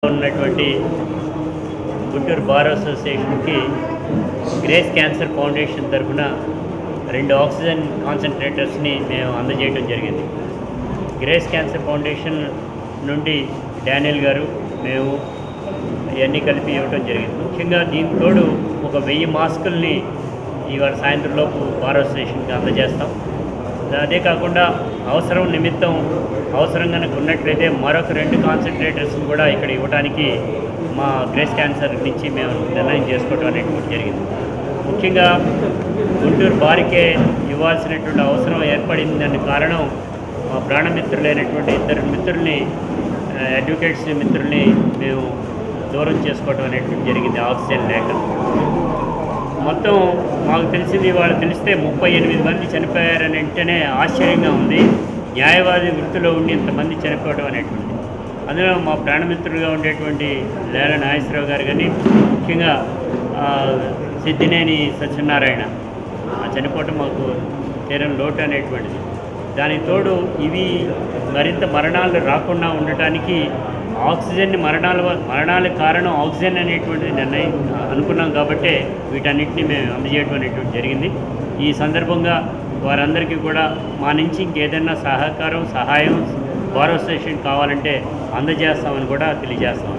ఉన్నటువంటి గుంటూరు బార్ అసోసియేషన్కి Grace cancer foundation తరఫున 2 ఆక్సిజన్ కాన్సన్ట్రేటర్స్ని మేము అందజేయడం జరిగింది. గ్రేస్ క్యాన్సర్ ఫౌండేషన్ నుండి డానియల్ గారు మేము ఇవన్నీ కలిపి ఇవ్వడం జరిగింది. ముఖ్యంగా దీనికి తోడు ఒక 1000 మాస్కుల్ని ఇవాళ సాయంత్రం లోపు బార్ అసోసియేషన్కి అందజేస్తాం. అదే కాకుండా అవసరం నిమిత్తం అవసరం కనుక ఉన్నట్లయితే మరొక 2 కాన్సన్ట్రేటర్స్ని కూడా ఇక్కడ ఇవ్వడానికి మా గ్రేస్ క్యాన్సర్ నుంచి మేము నిర్ణయం చేసుకోవడం అనేటువంటి జరిగింది. ముఖ్యంగా గుంటూరు బారికే ఇవ్వాల్సినటువంటి అవసరం ఏర్పడిందని కారణం మా ప్రాణమిత్రులైనటువంటి 2 మిత్రుల్ని అడ్వకేట్స్ మిత్రుల్ని మేము దూరం చేసుకోవడం అనేటువంటి జరిగింది ఆక్సిజన్ లేక. మొత్తం మాకు తెలిసింది వాళ్ళు తెలిస్తే 38 మంది చనిపోయారని వెంటనే ఆశ్చర్యంగా ఉంది. న్యాయవాది వృత్తిలో ఉండి ఇంతమంది చనిపోవడం అనేటువంటి, అందులో మా ప్రాణమిత్రులుగా ఉండేటువంటి లేల నాగేశ్వరరావు గారు కానీ, ముఖ్యంగా సిద్దినేని సత్యనారాయణ చనిపోవటం మాకు తీరం లోటు అనేటువంటిది. దానికి తోడు ఇవి మరింత మరణాలు రాకుండా ఉండటానికి ఆక్సిజన్ మరణాలకు కారణం ఆక్సిజన్ అనేటువంటిది నిర్ణయం అనుకున్నాం కాబట్టి వీటన్నిటిని మేము అందజేయడం అనేటువంటి జరిగింది. ఈ సందర్భంగా వారందరికీ కూడా మా నుంచి ఇంకేదైనా సహాయం బార్ అసోసియేషన్ కావాలంటే అందజేస్తామని కూడా తెలియజేస్తాం.